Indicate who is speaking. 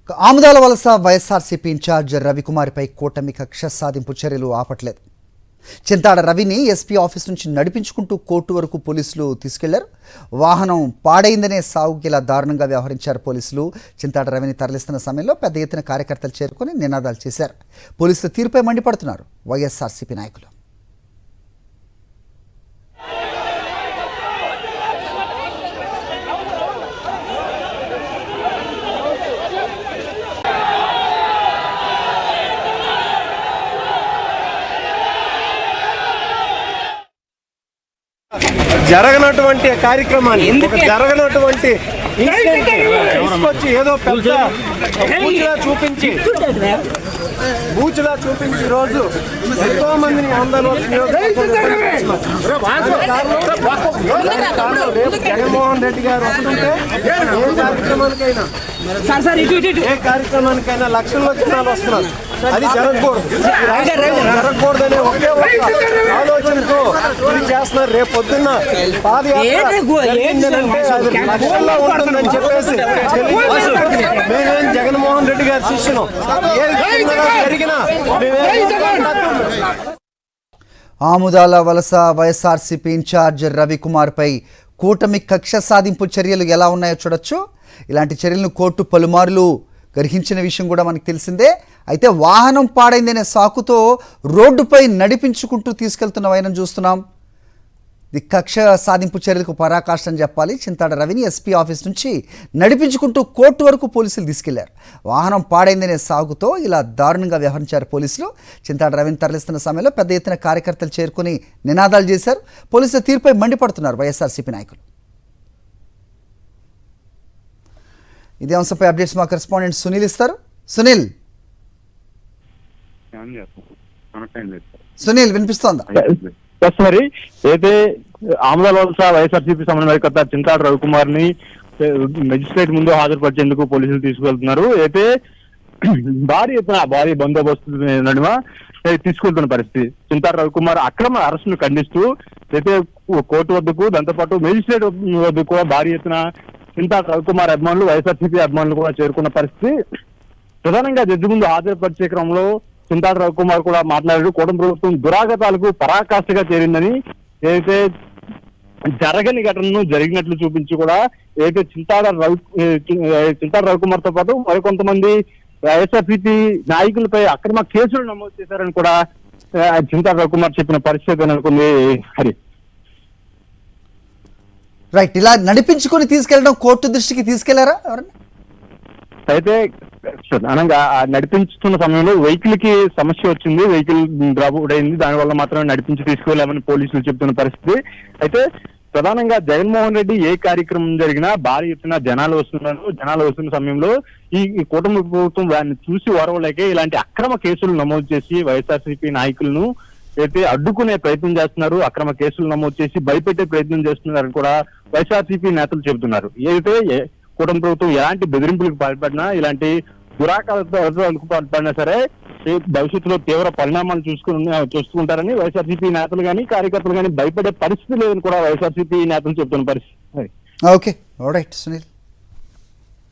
Speaker 1: ఆముదాల వలస వైఎస్ఆర్సీపీ ఇన్ఛార్జ్ రవికుమార్పై కూటమి కక్ష సాధింపు చర్యలు ఆపట్లేదు. చింతాడ రవిని ఎస్పీ ఆఫీస్ నుంచి నడిపించుకుంటూ కోర్టు వరకు పోలీసులు తీసుకెళ్లారు. వాహనం పాడైందనే సాగుకి ఇలా దారుణంగా వ్యవహరించారు పోలీసులు. చింతాడ రవిని తరలిస్తున్న సమయంలో పెద్ద ఎత్తున కార్యకర్తలు చేరుకొని నినాదాలు చేశారు. పోలీసుల తీరుపై మండిపడుతున్నారు వైఎస్ఆర్సీపీ నాయకులు.
Speaker 2: జరగనటువంటి కార్యక్రమాన్ని జరగనటువంటి తీసుకొచ్చి ఏదో పెద్ద బూచులా చూపించి రోజు ఎంతో మందిని జగన్మోహన్ రెడ్డి గారు వస్తుంటే ఏ కార్యక్రమానికైనా లక్షల్లో జనాలు వస్తున్నారు. అది జరగకూడదనే ఒకే ఒక ఆలోచనతో చేస్తున్నారు. రేపు పొద్దున్న లక్షల్లో ఉంటుందని చెప్పేసి మేమేం జగన్మోహన్ రెడ్డి గారి శిష్యును జరిగినా
Speaker 1: ఆముదాల వలస వైఎస్ఆర్సీపీ ఇన్ఛార్జ్ రవికుమార్పై కూటమి కక్ష సాధింపు చర్యలు ఎలా ఉన్నాయో చూడొచ్చు. ఇలాంటి చర్యలను కోర్టు పలుమార్లు గ్రహించిన విషయం కూడా మనకు తెలిసిందే. అయితే వాహనం పాడైందనే సాకుతో రోడ్డుపై నడిపించుకుంటూ తీసుకెళ్తున్న వైనం చూస్తున్నాం. ఇది కక్ష సాధింపు చర్యలకు పరాకాష్ట అని చెప్పాలి. చింతాడ రవిని ఎస్పీ ఆఫీస్ నుంచి నడిపించుకుంటూ కోర్టు వరకు పోలీసులు తీసుకెళ్లారు. వాహనం పాడైందనే సాగుతో ఇలా దారుణంగా వ్యవహరించారు పోలీసులు. చింతాడ రవిని తరలిస్తున్న సమయంలో పెద్ద ఎత్తున కార్యకర్తలు చేరుకుని నినాదాలు చేశారు. పోలీసుల తీరుపై మండిపడుతున్నారు వైఎస్ఆర్సీపీ నాయకులు. ఇదే అంశంపై అప్డేట్స్ మా కరెస్పాండెంట్ సునీల్ ఇస్తారు. సునీల్ వినిపిస్తోందా?
Speaker 3: మరి అయితే ఆముదాల వలస వైఎస్ఆర్సీపీ సమన్వయకర్త చింతాడ రవికుమార్ ని మెజిస్ట్రేట్ ముందు హాజరుపరిచేందుకు పోలీసులు తీసుకువెళ్తున్నారు. అయితే భారీ బందోబస్తు నడుమ తీసుకెళ్తున్న పరిస్థితి. చింతాడ రవికుమార్ అక్రమ అరెస్టును ఖండిస్తూ అయితే కోర్టు వద్దకు, దాంతోపాటు మెజిస్ట్రేట్ వద్దకు కూడా భారీ ఎత్తున చింతాడ రవికుమార్ అభిమానులు, వైఎస్ఆర్సీపీ అభిమానులు కూడా చేరుకున్న పరిస్థితి. ప్రధానంగా జడ్జి ముందు హాజరుపరిచే క్రమంలో చింతాడ రవికుమార్ కూడా మాట్లాడారు. కూటమి ప్రభుత్వం దురాగతాలకు పరాకాష్ఠగా చేరిందని, ఏదైతే జరగని ఘటనను జరిగినట్లు చూపించి కూడా ఏదైతే చింతాడ రవికుమార్ తో పాటు మరికొంతమంది వైఎస్ఆర్సీపీ నాయకులపై అక్రమ కేసులు నమోదు చేశారని కూడా చింతాడ రవికుమార్ చెప్పిన పరిస్థితి అనుకుంది. హరి
Speaker 1: రైట్, ఇలా నడిపించుకొని తీసుకెళ్ళడం కోర్టు దృష్టికి తీసుకెళ్లారా ఎవరన్నా?
Speaker 3: అయితే అనగా నడిపించుతున్న సమయంలో వెహికల్ కి సమస్య వచ్చింది, వెహికల్ డ్రాప్ అయింది, దానివల్ల మాత్రమే నడిపించి తీసుకువెళ్ళామని పోలీసులు చెప్తున్న పరిస్థితి. అయితే ప్రధానంగా జగన్మోహన్ రెడ్డి ఏ కార్యక్రమం జరిగినా భారీ ఎత్తున జనాలు వస్తున్న సమయంలో ఈ కూటమి ప్రభుత్వం దాన్ని చూసి ఓరవలేకే ఇలాంటి అక్రమ కేసులు నమోదు చేసి వైఎస్ఆర్సీపీ నాయకులను అయితే అడ్డుకునే ప్రయత్నం చేస్తున్నారు. అక్రమ కేసులు నమోదు చేసి భయపెట్టే ప్రయత్నం చేస్తున్నారని కూడా వైఎస్ఆర్సీపీ నేతలు చెబుతున్నారు. ఏదైతే కూటమి ప్రభుత్వం ఎలాంటి బెదిరింపులకు పాల్పడినా, ఇలాంటి దురాకాలకు పాల్పడినా సరే భవిష్యత్తులో తీవ్ర పరిణామాలు చూసుకుంటారని వైఎస్ఆర్సీపీ నేతలు కానీ కార్యకర్తలు కానీ భయపడే పరిస్థితి లేదని కూడా వైఎస్ఆర్సీపీ నేతలు చెబుతున్న పరిస్థితి.
Speaker 1: Okay, alright Sunil.